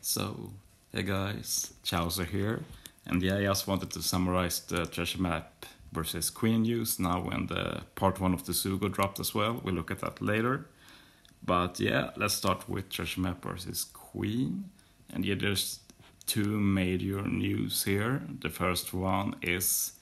So, hey guys, Chowser here, and yeah, I just wanted to summarize the Treasure Map versus Queen news now when the part 1 of the Sugo dropped as well. We'll look at that later. But yeah, let's start with Treasure Map versus Queen. And yeah, there's two major news here. The first one is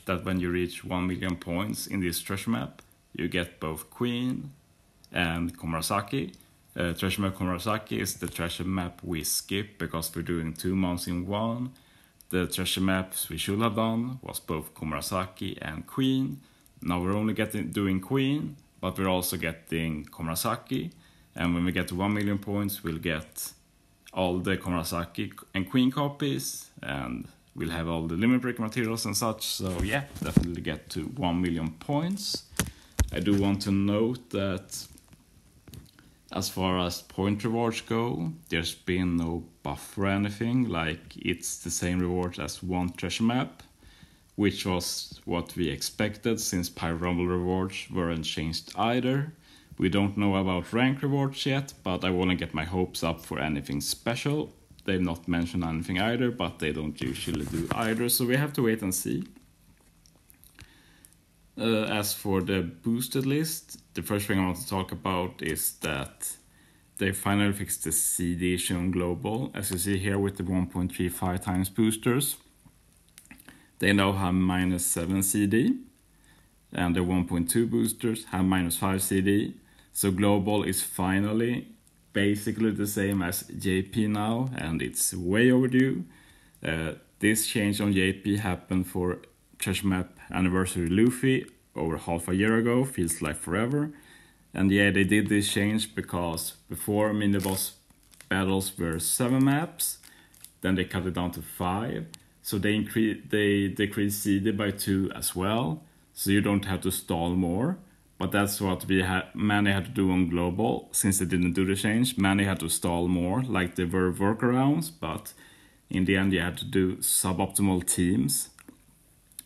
that when you reach 1 million points in this Treasure Map, you get both Queen and Komurasaki. Treasure Map Komurasaki is the treasure map we skip because we're doing 2 months in one. The treasure maps we should have done was both Komurasaki and Queen. Now we're only doing Queen, but we're also getting Komurasaki. And when we get to 1 million points, we'll get all the Komurasaki and Queen copies, and we'll have all the limit break materials and such. So yeah, definitely get to 1 million points. I do want to note that as far as point rewards go, there's been no buff or anything, like it's the same rewards as one treasure map, which was what we expected since Pyro Rumble rewards weren't changed either. We don't know about rank rewards yet, but I wouldn't get my hopes up for anything special. They've not mentioned anything either, but they don't usually do either, so we have to wait and see. As for the boosted list, the first thing I want to talk about is that they finally fixed the CD issue on global. As you see here with the 1.35 times boosters, they now have -7 CD, and the 1.2 boosters have -5 CD. So global is finally basically the same as JP now, and it's way overdue. This change on JP happened for Treasure Map Anniversary Luffy over half a year ago, feels like forever. And yeah, they did this change because before mini boss battles were 7 maps, then they cut it down to 5. So they decreased CD by 2 as well, so you don't have to stall more. But that's what many had to do on global, since they didn't do the change. Many had to stall more, like there were workarounds, but in the end you had to do suboptimal teams.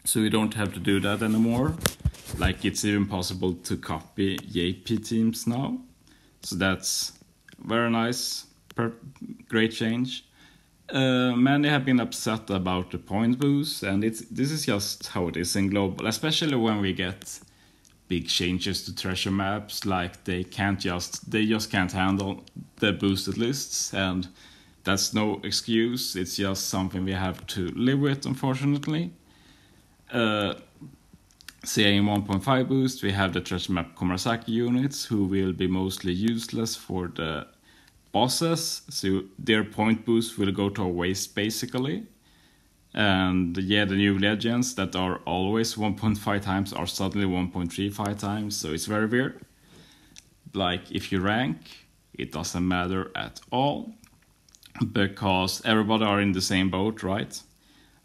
So you don't have to do that anymore. Like it's even possible to copy JP teams now. So that's very nice, great change. Many have been upset about the point boost, and this is just how it is in global, especially when we get big changes to treasure maps. Like they just can't handle the boosted lists, and that's no excuse. It's just something we have to live with, unfortunately. In 1.5 boost, we have the treasure map Komurasaki units, who will be mostly useless for the bosses, so their point boost will go to a waste basically. And yeah, the new legends that are always 1.5 times are suddenly 1.35 times, so it's very weird. Like if you rank, it doesn't matter at all, because everybody are in the same boat, right?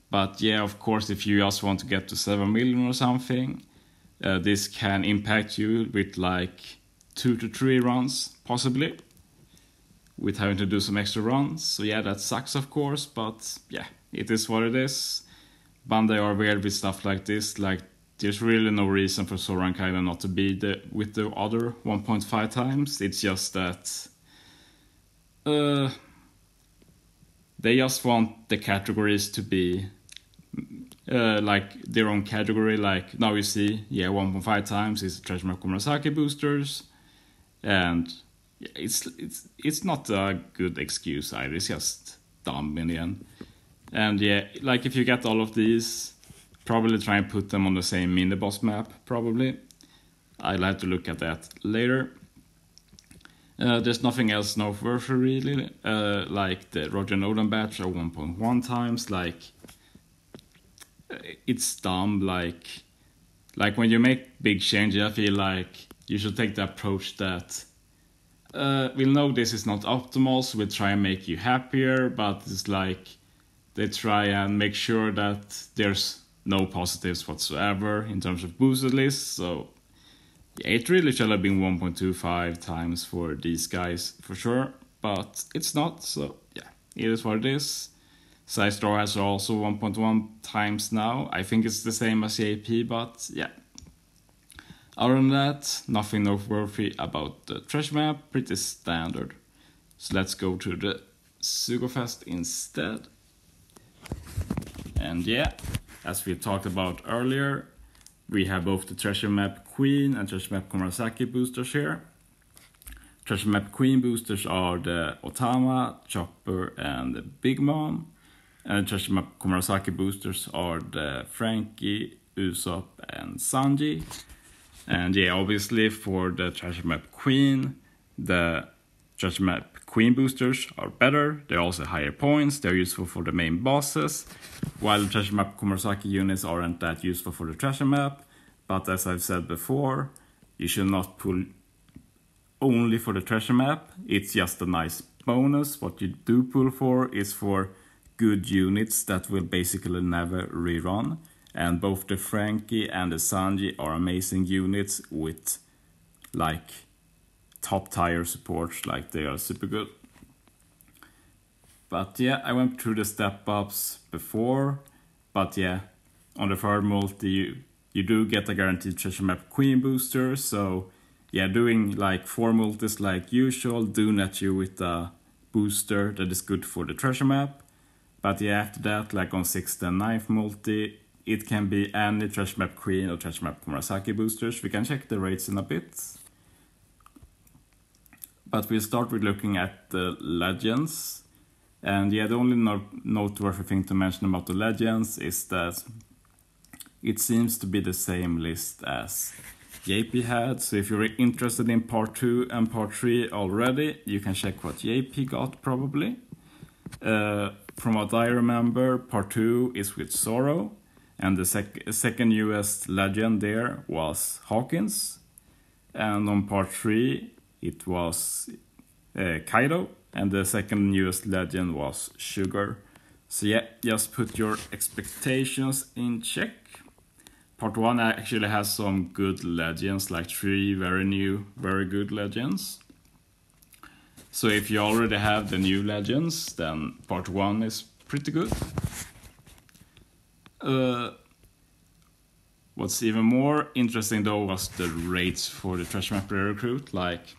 But yeah, of course, if you just want to get to 7 million or something, this can impact you with like 2 to 3 runs, possibly, with having to do some extra runs. So yeah, that sucks, of course, but yeah, it is what it is. Bandai are weird with stuff like this. Like, there's really no reason for Soran Kaiden not to be with the other 1.5 times. It's just that they just want the categories to be like their own category. Like now you see, yeah, 1.5 times is Treasure Map Komurasaki boosters, and it's not a good excuse either. It's just dumb in the end. And yeah, like if you get all of these, probably try and put them on the same mini boss map. Probably, I'll have to look at that later. There's nothing else noteworthy really. Like the Roger Nolan batch are 1.1 times. Like it's dumb. Like when you make big changes, I feel like you should take the approach that we'll know this is not optimal, so we'll try and make you happier. But it's like they try and make sure that there's no positives whatsoever in terms of boosted lists. So yeah, it really should have been 1.25 times for these guys for sure, but it's not. So yeah, it is what it is. Size Draw has also 1.1 times now. I think it's the same as the AP, but yeah. Other than that, nothing noteworthy about the treasure map, pretty standard. So let's go to the Sugofest instead. And yeah, as we talked about earlier, we have both the Treasure Map Queen and Treasure Map Komurasaki boosters here. Treasure Map Queen boosters are the Otama, Chopper, and the Big Mom. And the Treasure Map Komurasaki boosters are the Frankie, Usopp, and Sanji. And yeah, obviously for the Treasure Map Queen, the Treasure Map Queen boosters are better. They're also higher points. They're useful for the main bosses, while the Treasure Map Komurasaki units aren't that useful for the Treasure Map. But as I've said before, you should not pull only for the Treasure Map. It's just a nice bonus. What you do pull for is for good units that will basically never rerun. And both the Frankie and the Sanji are amazing units with like top tier support, like they are super good. But yeah, I went through the step ups before, but yeah, on the third multi you do get a guaranteed Treasure Map Queen booster, so yeah, doing like 4 multis like usual do net you with a booster that is good for the Treasure Map. But yeah, after that, like on 6th and 9th multi, it can be any Treasure Map Queen or Treasure Map Komurasaki boosters. We can check the rates in a bit. But we'll start with looking at the legends. And yeah, the only noteworthy thing to mention about the legends is that it seems to be the same list as JP had. So if you're interested in part 2 and part 3 already, you can check what JP got probably. From what I remember, part 2 is with Zoro. And the second US legend there was Hawkins. And on part 3, it was Kaido, and the second newest legend was Sugar. So yeah, just put your expectations in check. Part 1 actually has some good legends, like 3 very new, very good legends. So if you already have the new legends, then part 1 is pretty good. What's even more interesting though was the rates for the Treasure Map Rare Recruit. Like,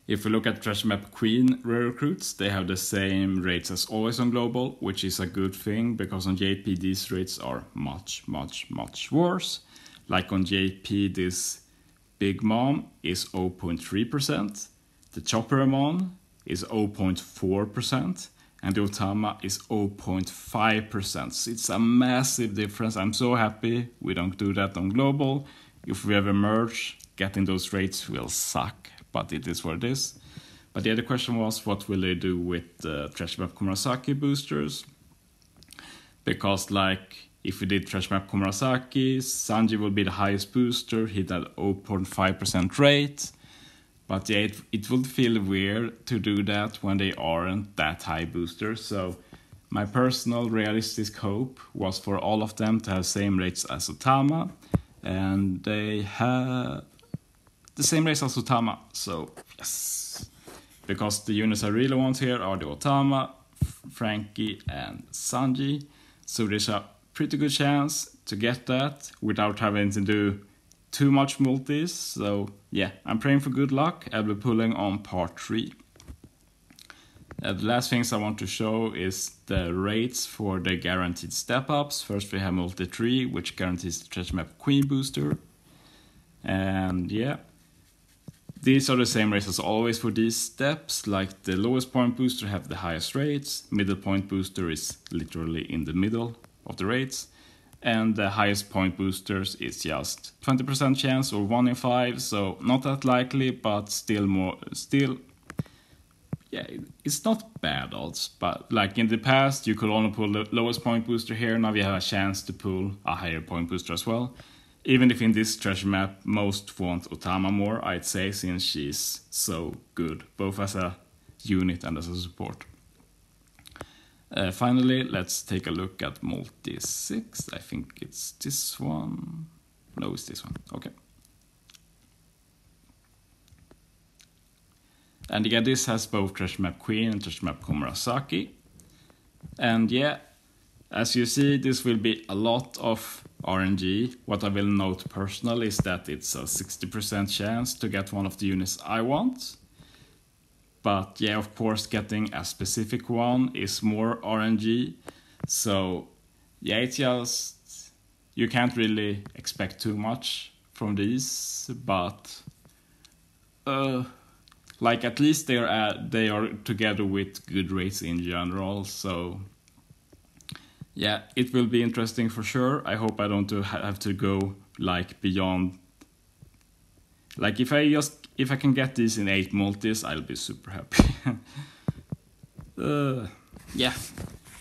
if we look at Treasure Map Queen Rare Recruits, they have the same rates as always on Global, which is a good thing, because on JP these rates are much, much, much worse. Like on JP, this Big Mom is 0.3%, the Chopper Mom is 0.4%, and the Otama is 0.5%. So it's a massive difference. I'm so happy we don't do that on Global. If we ever merge, getting those rates will suck, but it is what it is. But yeah, the question was, what will they do with the Treasure Map Komurasaki boosters? Because like, if we did Treasure Map Komurasaki, Sanji will be the highest booster, hit at 0.5% rate. But yeah, it would feel weird to do that when they aren't that high boosters. So my personal realistic hope was for all of them to have same rates as Otama. And they have the same rates as Otama. So yes. Because the units I really want here are the Otama, Frankie, and Sanji. So there's a pretty good chance to get that without having to do too much multis. So yeah, I'm praying for good luck. I'll be pulling on part 3. The last things I want to show is the rates for the guaranteed step ups. First we have multi 3, which guarantees the Treasure Map Queen booster. And yeah, these are the same rates as always for these steps. Like, the lowest point booster have the highest rates, middle point booster is literally in the middle of the rates, and the highest point boosters is just 20% chance or 1 in 5, so not that likely, but still, yeah, it's not bad odds. But like in the past, you could only pull the lowest point booster here. Now you have a chance to pull a higher point booster as well. Even if in this treasure map, most want Otama more, I'd say, since she's so good, both as a unit and as a support. Finally, let's take a look at multi 6. I think it's this one. No, it's this one. Okay. And again, this has both Treasure Map Queen and Treasure Map Komurasaki. And yeah, as you see, this will be a lot of RNG. What I will note personally is that it's a 60% chance to get one of the units I want. But yeah, of course, getting a specific one is more RNG. So yeah, it's just, you can't really expect too much from these, but like at least they are together with good rates in general. So yeah, it will be interesting for sure. I hope I don't have to go like beyond. Like if I can get these in 8 multis, I'll be super happy. Yeah.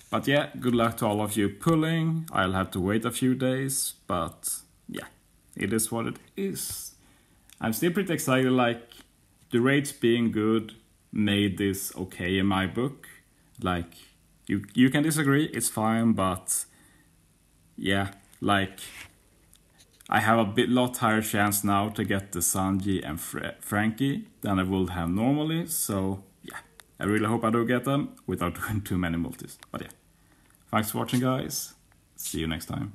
But yeah, good luck to all of you pulling. I'll have to wait a few days, but yeah, it is what it is. I'm still pretty excited, like the rates being good made this okay in my book. Like you can disagree, it's fine, but yeah, like I have a lot higher chance now to get the Sanji and Frankie than I would have normally, so yeah, I really hope I do get them without doing too many multis. But yeah, thanks for watching guys, see you next time.